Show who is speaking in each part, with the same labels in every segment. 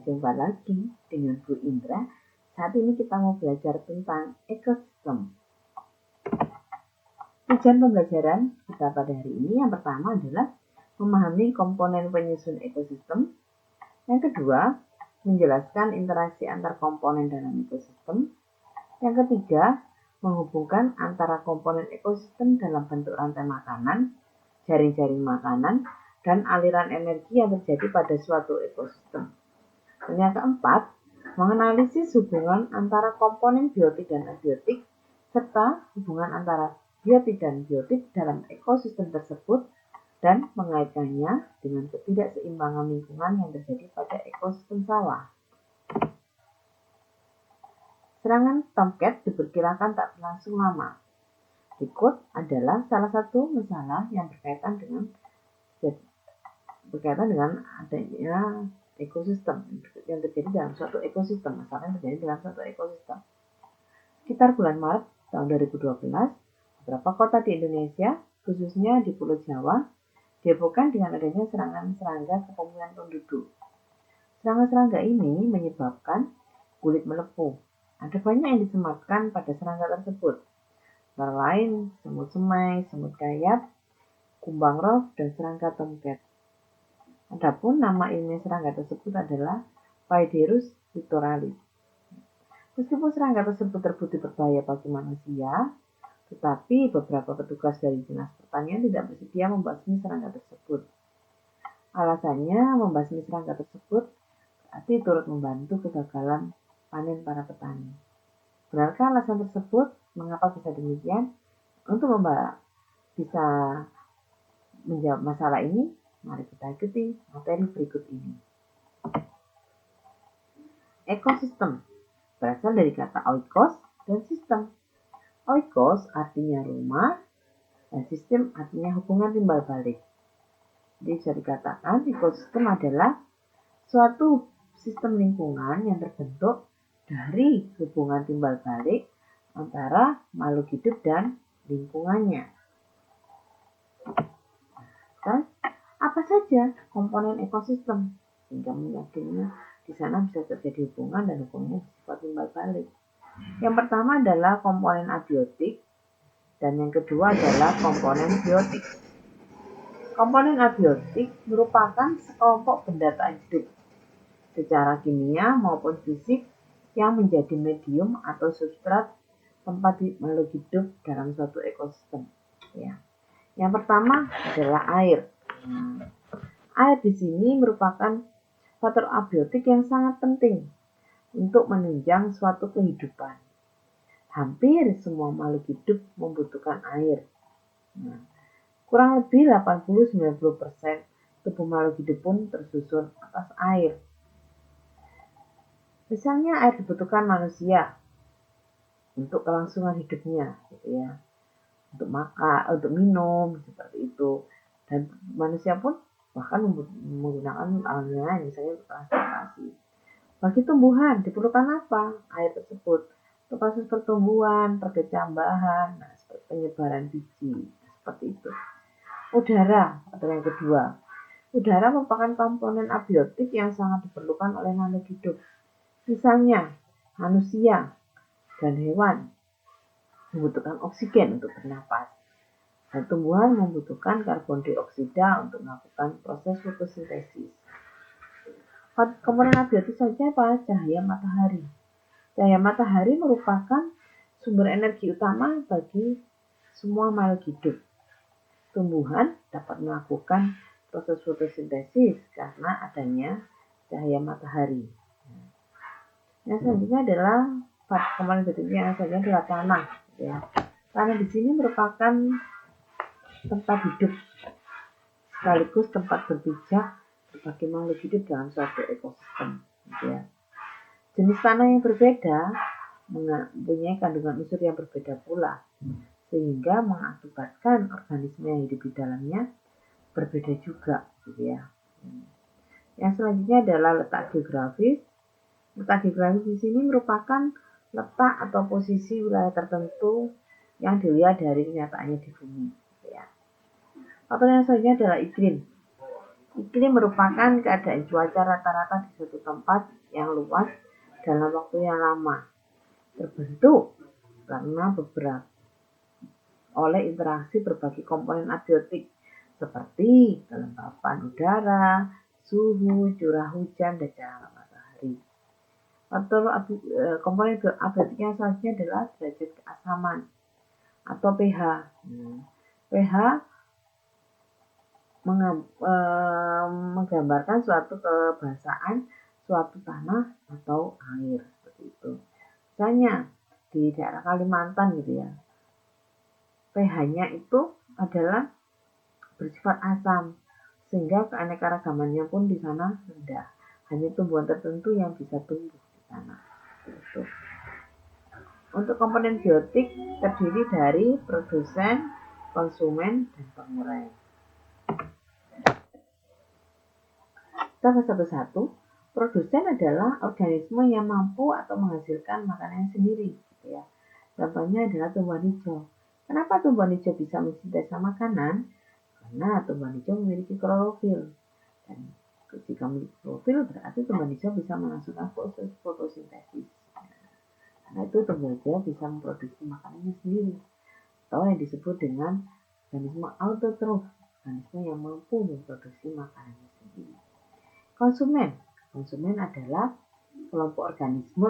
Speaker 1: jumpa lagi dengan Bu Indra. Saat ini kita mau belajar tentang ekosistem. Tujuan pembelajaran kita pada hari ini yang pertama adalah memahami komponen penyusun ekosistem. Yang kedua, menjelaskan interaksi antar komponen dalam ekosistem. Yang ketiga, menghubungkan antara komponen ekosistem dalam bentuk rantai makanan, jaring-jaring makanan, dan aliran energi yang terjadi pada suatu ekosistem. Dan yang keempat, menganalisis hubungan antara komponen biotik dan abiotik, serta hubungan antara biotik dan biotik dalam ekosistem tersebut, dan mengaitkannya dengan ketidakseimbangan lingkungan yang terjadi pada ekosistem sawah. Serangan tomcat diperkirakan tak berlangsung lama. Berikut adalah salah satu masalah yang berkaitan dengan adanya ekosistem yang terjadi dalam suatu ekosistem, masalah yang terjadi dalam suatu ekosistem. Sekitar bulan Maret tahun 2012, beberapa kota di Indonesia, khususnya di Pulau Jawa, dihebohkan dengan adanya serangan serangga kepemilikan penduduk. Serangan serangga ini menyebabkan kulit melepuh. Ada banyak yang disematkan pada serangga tersebut, antara lain semut semai, semut kayap, kumbang rof, dan serangga tomcat. Adapun nama ilmiah serangga tersebut adalah Phaeodrus littoralis. Meskipun serangga tersebut terbukti berbahaya bagi manusia, tetapi beberapa petugas dari Dinas Pertanian tidak bersedia membasmi serangga tersebut. Alasannya, membasmi serangga tersebut berarti turut membantu kegagalan panen para petani. Benarkah alasan tersebut? Mengapa bisa demikian? Untuk bisa menjawab masalah ini, mari kita ikuti materi berikut ini. Ekosistem berasal dari kata oikos dan sistem. Oikos artinya rumah dan sistem artinya hubungan timbal balik. Jadi bisa dikatakan ekosistem adalah suatu sistem lingkungan yang terbentuk dari hubungan timbal balik antara makhluk hidup dan lingkungannya. Dan apa saja komponen ekosistem sehingga meyakini di sana bisa terjadi hubungan dan hubungannya bersifat timbal balik. Yang pertama adalah komponen abiotik dan yang kedua adalah komponen biotik. Komponen abiotik merupakan sekelompok benda tak hidup secara kimia maupun fisik yang menjadi medium atau substrat tempat makhluk hidup dalam suatu ekosistem. Ya. Yang pertama adalah air. Air di sini merupakan faktor abiotik yang sangat penting untuk menunjang suatu kehidupan. Hampir semua makhluk hidup membutuhkan air. Kurang lebih 80-90% tubuh makhluk hidup pun tersusun atas air. Misalnya air dibutuhkan manusia untuk kelangsungan hidupnya, gitu ya. Untuk makan, untuk minum, seperti itu. Dan manusia pun bahkan menggunakan alatnya, misalnya untuk transportasi. Bagi tumbuhan diperlukan apa? Air tersebut untuk proses pertumbuhan, perkecambahan, penyebaran biji, seperti itu. Udara atau yang kedua. Udara merupakan komponen abiotik yang sangat diperlukan oleh makhluk hidup. Misalnya manusia dan hewan membutuhkan oksigen untuk bernapas. Dan tumbuhan membutuhkan karbon dioksida untuk melakukan proses fotosintesis. Komponen abiotik saja apa? Cahaya matahari. Cahaya matahari merupakan sumber energi utama bagi semua makhluk hidup. Tumbuhan dapat melakukan proses fotosintesis karena adanya cahaya matahari. Yang selanjutnya adalah komponen berikutnya yang selanjutnya adalah tanah. Ya. Tanah di sini merupakan tempat hidup sekaligus tempat berpijak bagi makhluk hidup dalam suatu ekosistem. Ya. Jenis tanah yang berbeda mempunyai kandungan unsur yang berbeda pula, sehingga mengakibatkan organisme yang hidup di dalamnya berbeda juga. Ya. Yang selanjutnya adalah letak geografis. Letak geografis di sini merupakan letak atau posisi wilayah tertentu yang dilihat dari kenyataannya di bumi. Ya. Faktor yang selanjutnya adalah iklim. Iklim merupakan keadaan cuaca rata-rata di suatu tempat yang luas dalam waktu yang lama, terbentuk karena oleh interaksi berbagai komponen abiotik seperti kelembapan udara, suhu, curah hujan, dan cahaya matahari. Faktor komponen abiotiknya selanjutnya adalah derajat keasaman atau pH. pH menggambarkan suatu kebasahan suatu tanah atau air seperti itu. Misalnya di daerah Kalimantan gitu ya, pH-nya itu adalah bersifat asam sehingga keanekaragamannya pun di sana rendah. Hanya tumbuhan tertentu yang bisa tumbuh di sana. Gitu. Untuk komponen biotik terdiri dari produsen, konsumen, dan pengurai. Kita ke satu-satu. Produsen adalah organisme yang mampu atau menghasilkan makanannya sendiri. Gitu ya. Contohnya adalah tumbuhan hijau. Kenapa tumbuhan hijau bisa mensintesa makanan? Karena tumbuhan hijau memiliki klorofil. Dan jika memiliki klorofil berarti tumbuhan hijau bisa menghasilkan proses fotosintesis. Karena itu tumbuhan hijau bisa memproduksi makanannya sendiri. Atau yang disebut dengan organisme autotrof, organisme yang mampu memproduksi makanannya sendiri. Konsumen adalah kelompok organisme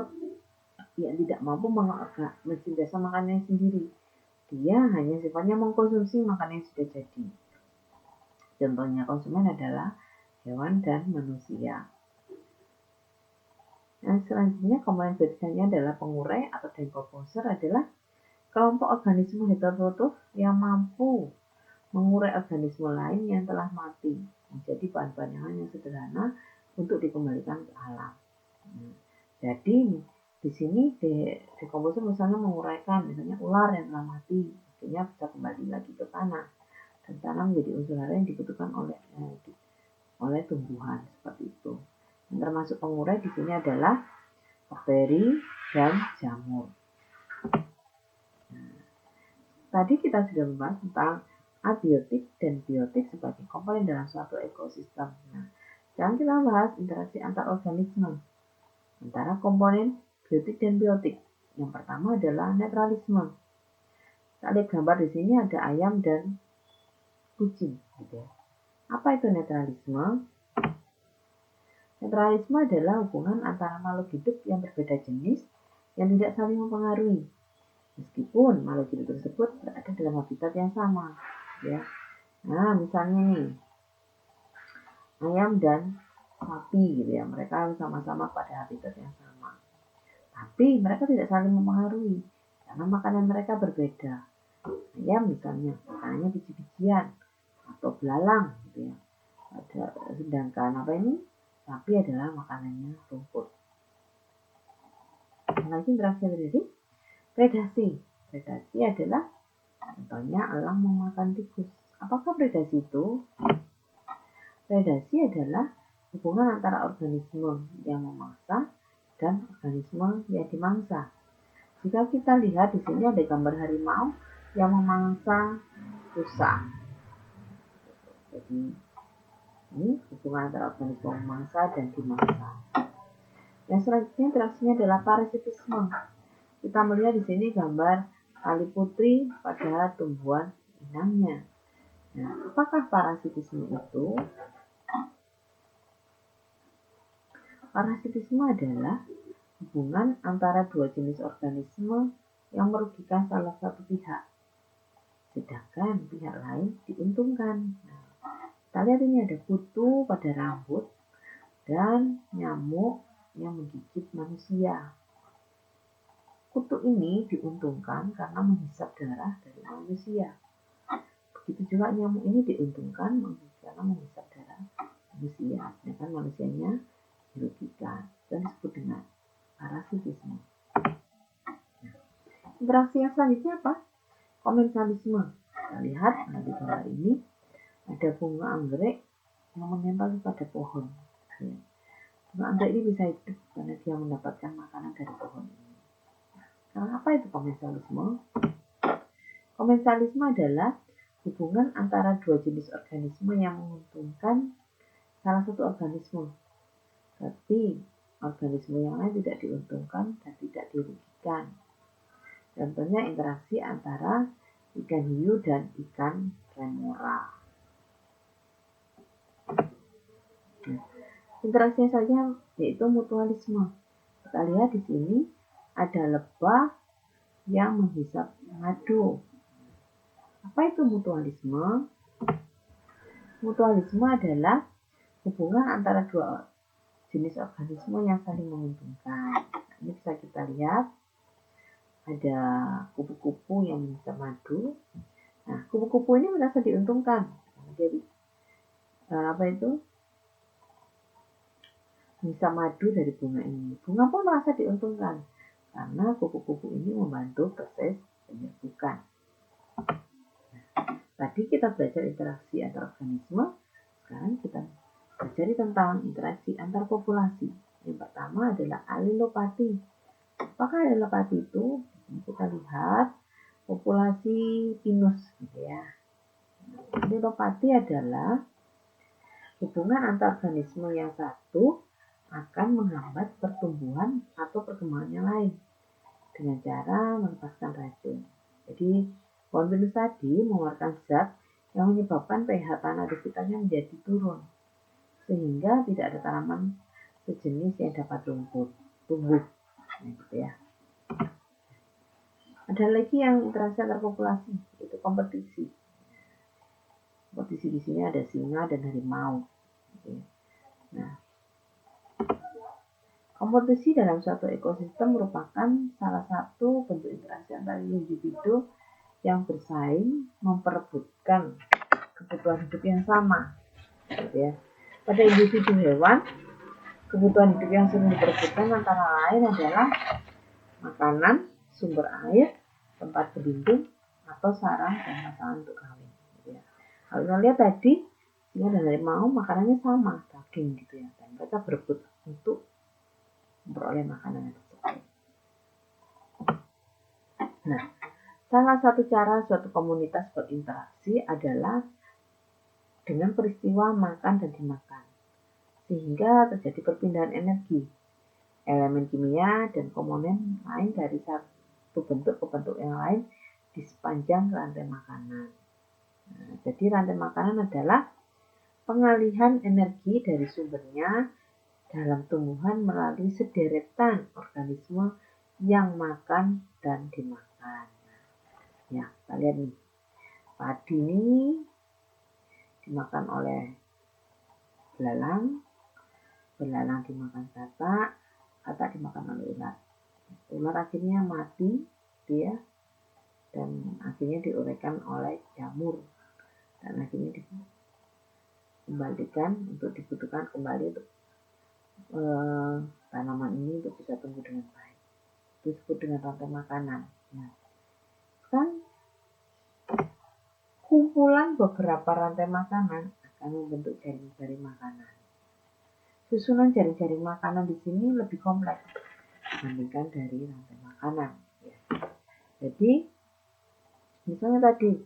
Speaker 1: yang tidak mampu mensintesa makanannya sendiri. Dia hanya sifatnya mengkonsumsi makanan yang sudah jadi. Contohnya konsumen adalah hewan dan manusia. Nah, selanjutnya komponen biotiknya adalah pengurai atau decomposer adalah kelompok organisme heterotrof yang mampu mengurai organisme lain yang telah mati menjadi bahan-bahan yang sederhana untuk dikembalikan ke alam. Jadi di sini decomposer misalnya menguraikan misalnya ular yang telah mati, akhirnya bisa kembali lagi ke tanah dan tanah menjadi unsur hara yang dibutuhkan oleh tumbuhan seperti itu. Yang termasuk pengurai di sini adalah bakteri dan jamur. Tadi kita sudah membahas tentang abiotik dan biotik sebagai komponen dalam suatu ekosistem. Nah, sekarang kita bahas interaksi antar organisme antara komponen biotik dan biotik. Yang pertama adalah netralisme. Kita lihat gambar di sini ada ayam dan kucing. Gitu ya. Apa itu netralisme? Netralisme adalah hubungan antara makhluk hidup yang berbeda jenis yang tidak saling mempengaruhi. Meskipun makhluk hidup tersebut berada dalam habitat yang sama, ya. Nah, misalnya nih, ayam dan sapi, gitu ya, mereka sama-sama pada habitat yang sama. Tapi mereka tidak saling mempengaruhi, karena makanan mereka berbeda. Ayam misalnya, makanannya biji-bijian atau belalang, gitu ya. Sedangkan sapi adalah makanannya rumput. Lagi interaksi terjadi. Predasi adalah contohnya elang memakan tikus. Apakah predasi itu? Predasi adalah hubungan antara organisme yang memangsa dan organisme yang dimangsa. Jika kita lihat di sini ada gambar harimau yang memangsa rusa. Jadi ini hubungan antara organisme memangsa dan dimangsa. Yang selanjutnya interaksinya adalah parasitisme. Kita melihat di sini gambar tali putri pada tumbuhan inangnya. Nah, apakah parasitisme itu? Parasitisme adalah hubungan antara dua jenis organisme yang merugikan salah satu pihak, sedangkan pihak lain diuntungkan. Nah, kita lihat ini ada kutu pada rambut dan nyamuk yang menggigit manusia. Kutu ini diuntungkan karena menghisap darah dari manusia. Begitu juga nyamuk ini diuntungkan karena menghisap darah manusia, sedangkan manusianya dirugikan. Dan disebut dengan parasitisme. Interaksi yang selanjutnya apa? Komensalisme. Kita lihat di gambar ini ada bunga anggrek yang menempel pada pohon. Bunga anggrek ini bisa hidup karena dia mendapatkan makanan dari pohon ini. Nah, apa itu komensalisme? Komensalisme adalah hubungan antara dua jenis organisme yang menguntungkan salah satu organisme. Tapi organisme yang lain tidak diuntungkan dan tidak dirugikan. Contohnya interaksi antara ikan hiu dan ikan remora. Nah, interaksinya saja yaitu mutualisme. Kita lihat di sini ada lebah yang menghisap madu. Apa itu mutualisme? Mutualisme adalah hubungan antara dua jenis organisme yang saling menguntungkan. Ini bisa kita lihat ada kupu-kupu yang menghisap madu. Nah, kupu-kupu ini merasa diuntungkan. Jadi apa itu? Menghisap madu dari bunga ini. Bunga pun merasa diuntungkan karena kupu-kupu ini membantu proses penyerbukan. Tadi kita belajar interaksi antar organisme, sekarang kita belajar tentang interaksi antar populasi. Yang pertama adalah alelopati. Apakah alelopati itu? Ini kita lihat populasi pinus, gitu ya. Alelopati adalah hubungan antar organisme yang satu akan menghambat pertumbuhan atau perkembangan yang lain dengan cara melepaskan racun. Jadi pohon pinus tadi mengeluarkan zat yang menyebabkan pH tanah di sekitarnya menjadi turun, sehingga tidak ada tanaman sejenis yang dapat tumbuh. Gitu ya. Ada lagi yang interaksi antar populasi, itu kompetisi. Kompetisi di sini ada singa dan harimau. Gitu ya. Nah, kompetisi dalam suatu ekosistem merupakan salah satu bentuk interaksi antara individu yang bersaing memperebutkan kebutuhan hidup yang sama. Gitu ya. Pada individu hewan, kebutuhan hidup yang sering diperebutkan antara lain adalah makanan, sumber air, tempat berlindung, atau sarang dan pasangan untuk kawin. Gitu ya. Kalau kita lihat tadi, singa dan harimau makanannya sama, daging gitu ya, dan mereka berebut untuk memperoleh makanan tersebut. Nah, salah satu cara suatu komunitas berinteraksi adalah dengan peristiwa makan dan dimakan, sehingga terjadi perpindahan energi, elemen kimia, dan komponen lain dari satu bentuk ke bentuk yang lain di sepanjang rantai makanan. Nah, jadi rantai makanan adalah pengalihan energi dari sumbernya dalam tumbuhan melalui sederetan organisme yang makan dan dimakan. Ya, kita lihat nih, padi ini dimakan oleh belalang, belalang dimakan katak, katak dimakan oleh ular. Ular akhirnya mati, dia, dan akhirnya diuraikan oleh jamur, dan akhirnya dikembalikan untuk dibutuhkan kembali untuk tanaman ini untuk bisa tumbuh dengan baik. Itu disebut dengan rantai makanan. Nah, kan kumpulan beberapa rantai makanan akan membentuk jaring-jaring makanan. Susunan jaring-jaring makanan di sini lebih kompleks dibandingkan dari rantai makanan. Ya. Jadi, misalnya tadi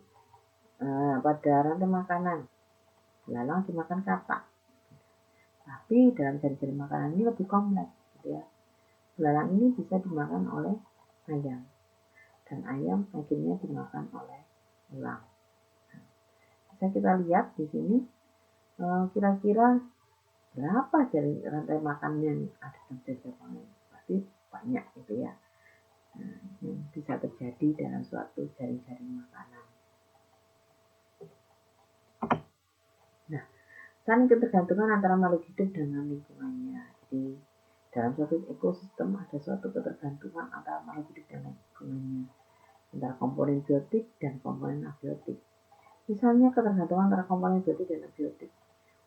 Speaker 1: pada rantai makanan, belalang dimakan katak. Tapi dalam jaring-jaring makanan ini lebih kompleks, gitu ya. Belalang ini bisa dimakan oleh ayam, dan ayam akhirnya dimakan oleh elang. Nah, bisa kita lihat di sini kira-kira berapa jaring rantai makan yang ada dalam jaring pasti banyak gitu ya. Nah, yang bisa terjadi dalam suatu jaring-jaring makanan. Nah, saling ketergantungan antara makhluk hidup dengan lingkungannya. Jadi dalam suatu ekosistem ada suatu ketergantungan antara makhluk hidup dan lingkungannya, antara komponen biotik dan komponen abiotik. Misalnya ketergantungan antara komponen biotik dan abiotik.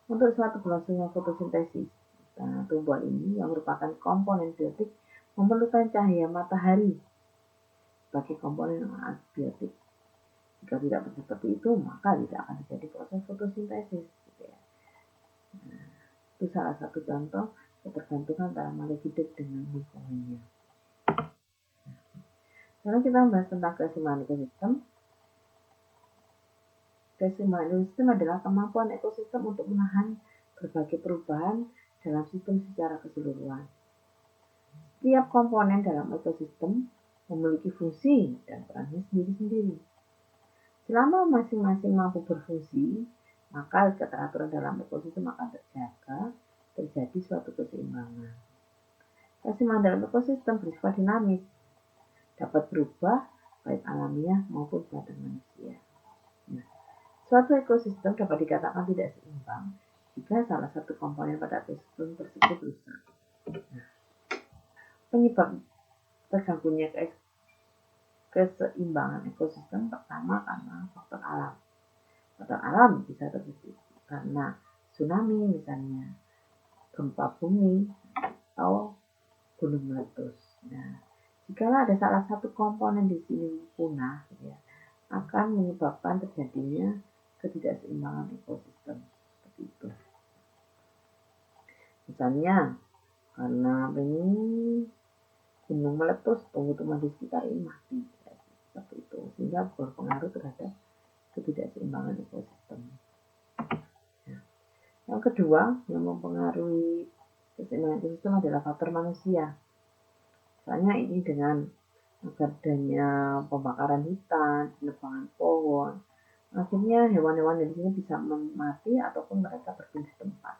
Speaker 1: Untuk suatu berlangsungnya fotosintesis, tumbuhan ini yang merupakan komponen biotik memerlukan cahaya matahari sebagai komponen abiotik. Jika tidak seperti itu, maka tidak akan terjadi proses fotosintesis. Gitu ya. Nah, itu salah satu contoh ketergantungan antara makhluk hidup dengan lingkungannya. Sekarang kita membahas tentang keseimbangan ekosistem. Keseimbangan ekosistem adalah kemampuan ekosistem untuk menahan berbagai perubahan dalam sistem secara keseluruhan. Setiap komponen dalam ekosistem memiliki fungsi dan perannya sendiri-sendiri. Selama masing-masing mampu berfungsi, maka keteraturan dalam ekosistem akan terjaga, terjadi suatu keseimbangan. Keseimbangan dalam ekosistem bersifat dinamis, dapat berubah baik alamiah maupun buatan manusia. Nah, suatu ekosistem dapat dikatakan tidak seimbang jika salah satu komponen pada ekosistem tersebut rusak. Nah, penyebab terganggunya keseimbangan ekosistem pertama karena faktor alam. Faktor alam bisa terjadi karena tsunami misalnya, gempa bumi, atau gunung meletus. Nah, jikalau ada salah satu komponen di sini punah, ya, akan menyebabkan terjadinya ketidakseimbangan ekosistem seperti itu. Misalnya karena ini gunung meletus, tumbuh-tumbuhan di sekitar ini mati, ya, seperti itu, sehingga berpengaruh terhadap ketidakseimbangan ekosistem. Nah, yang kedua yang mempengaruhi keseimbangan ekosistem adalah faktor manusia. Misalnya ini dengan adanya pembakaran hutan, penebangan pohon, akhirnya hewan-hewan di sini bisa mati ataupun mereka berpindah tempat.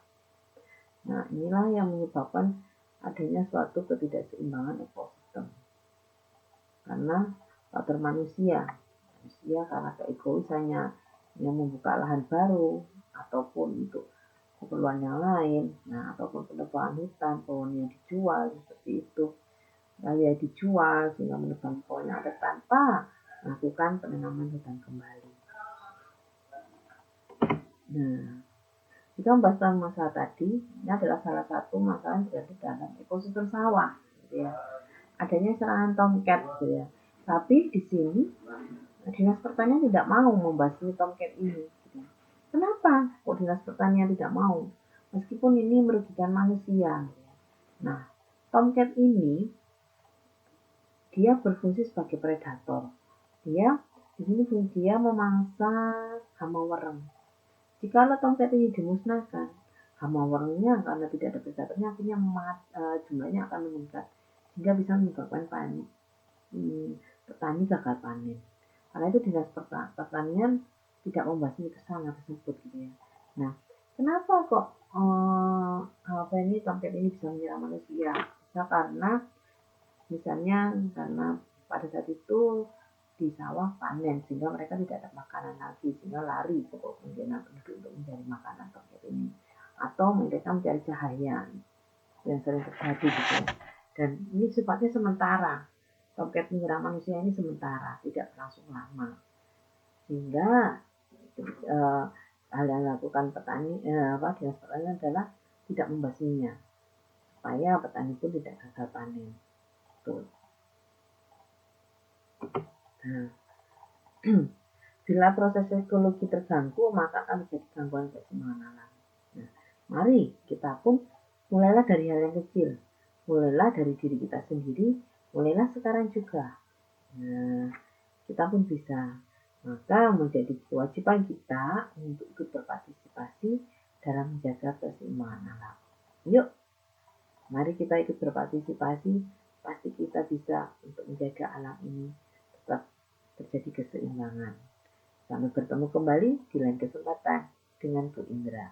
Speaker 1: Nah, inilah yang menyebabkan adanya suatu ketidakseimbangan ekosistem. Karena faktor manusia karena keegoisannya yang membuka lahan baru ataupun untuk keperluan yang lain, nah ataupun penebangan hutan, pohonnya dijual seperti itu, raya dijual sehingga menebang pohon yang ada tanpa melakukan penanaman hutan kembali. Nah, jika membahas tentang masalah tadi, ini adalah salah satu masalah yang terjadi dalam ekosistem sawah, gitu ya. Adanya serangan tomcat, gitu ya. Tapi di sini Dinas Pertanian tidak mau membasmi tomcat ini. Gitu. Kenapa kok Dinas Pertanian tidak mau? Meskipun ini merugikan manusia. Gitu ya. Nah, tomcat ini dia berfungsi sebagai predator. Dia di sini dia memangsa hama wereng. Jika tomcat ini dimusnahkan, hama werengnya karena tidak ada predatornya akhirnya jumlahnya akan meningkat sehingga bisa menyebabkan petani gagal panen. Karena itu Dinas Pertanian tidak membasmi kesalahan tersebut gitu ya. Nah, kenapa kok tomcat ini bisa menyerang manusia? Bisa karena misalnya karena pada saat itu di sawah panen sehingga mereka tidak ada makanan lagi sehingga lari ke kemungkinan penduduk untuk mencari makanan tomcat ini atau mereka mencari cahaya yang sering terjadi gitu. Dan ini sifatnya sementara. Tomcat menyerang manusia ini sementara, tidak langsung lama. Sehingga hal yang dilakukan Dinas Pertanian adalah tidak membasminya supaya petani pun tidak gagal panen. Tuh. Nah, bila proses ekologi terganggu, maka akan terjadi gangguan keseimbangan alam. Nah, mari kita pun mulailah dari hal yang kecil, mulailah dari diri kita sendiri, mulailah sekarang juga. Nah, kita pun bisa. Maka menjadi kewajiban kita untuk ikut berpartisipasi dalam menjaga keseimbangan alam. Yuk, mari kita ikut berpartisipasi, pasti kita bisa untuk menjaga alam ini tetap terjadi keseimbangan. Sampai bertemu kembali di lain kesempatan dengan Bu Indra.